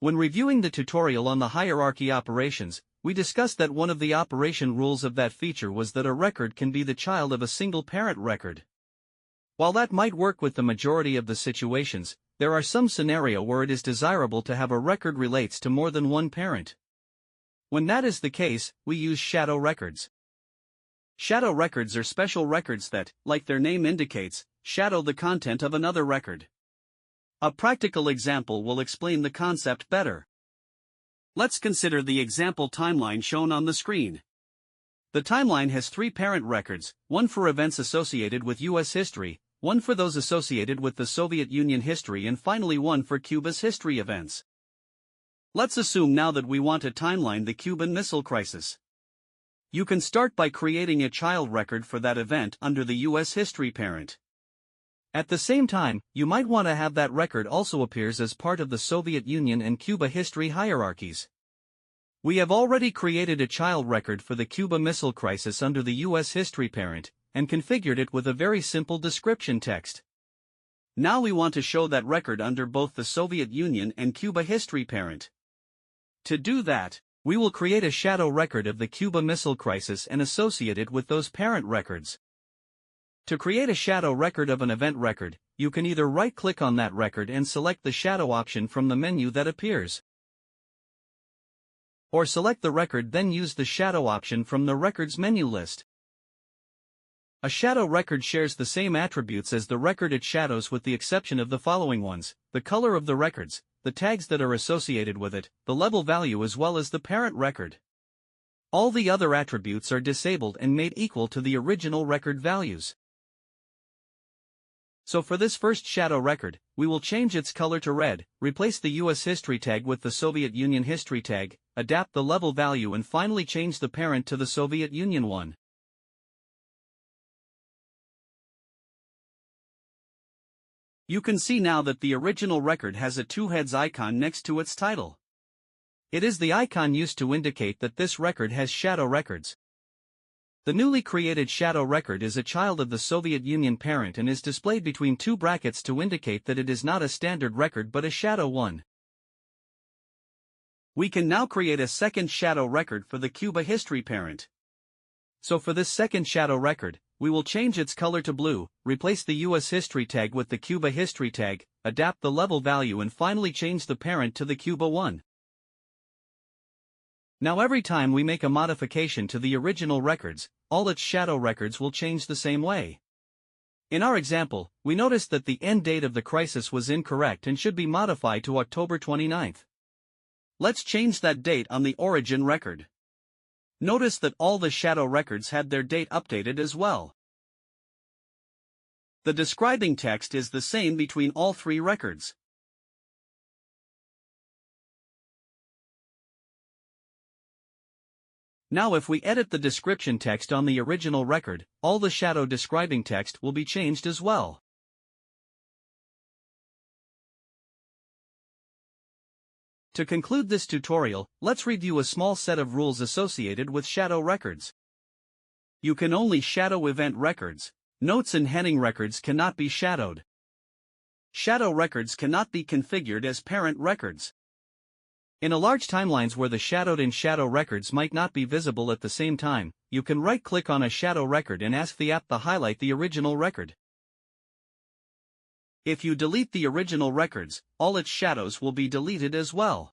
When reviewing the tutorial on the hierarchy operations, we discussed that one of the operation rules of that feature was that a record can be the child of a single parent record. While that might work with the majority of the situations, there are some scenarios where it is desirable to have a record relates to more than one parent. When that is the case, we use shadow records. Shadow records are special records that, like their name indicates, shadow the content of another record. A practical example will explain the concept better. Let's consider the example timeline shown on the screen. The timeline has three parent records, one for events associated with U.S. history, one for those associated with the Soviet Union history, and finally one for Cuba's history events. Let's assume now that we want to timeline the Cuban Missile Crisis. You can start by creating a child record for that event under the U.S. history parent. At the same time, you might want to have that record also appears as part of the Soviet Union and Cuba history hierarchies. We have already created a child record for the Cuba Missile Crisis under the U.S. history parent, and configured it with a very simple description text. Now we want to show that record under both the Soviet Union and Cuba history parent. To do that, we will create a shadow record of the Cuba Missile Crisis and associate it with those parent records. To create a shadow record of an event record, you can either right-click on that record and select the shadow option from the menu that appears, or select the record then use the shadow option from the records menu list. A shadow record shares the same attributes as the record it shadows with the exception of the following ones: the color of the records, the tags that are associated with it, the level value as well as the parent record. All the other attributes are disabled and made equal to the original record values. So for this first shadow record, we will change its color to red, replace the US history tag with the Soviet Union history tag, adapt the level value and finally change the parent to the Soviet Union one. You can see now that the original record has a two heads icon next to its title. It is the icon used to indicate that this record has shadow records. The newly created shadow record is a child of the Soviet Union parent and is displayed between two brackets to indicate that it is not a standard record but a shadow one. We can now create a second shadow record for the Cuba history parent. So for this second shadow record, we will change its color to blue, replace the US history tag with the Cuba history tag, adapt the level value and finally change the parent to the Cuba one. Now every time we make a modification to the original records, all its shadow records will change the same way. In our example, we noticed that the end date of the crisis was incorrect and should be modified to October 29th. Let's change that date on the origin record. Notice that all the shadow records had their date updated as well. The describing text is the same between all three records. Now if we edit the description text on the original record, all the shadow describing text will be changed as well. To conclude this tutorial, let's review a small set of rules associated with shadow records. You can only shadow event records. Notes and heading records cannot be shadowed. Shadow records cannot be configured as parent records. In a large timelines where the shadowed and shadow records might not be visible at the same time, you can right-click on a shadow record and ask the app to highlight the original record. If you delete the original records, all its shadows will be deleted as well.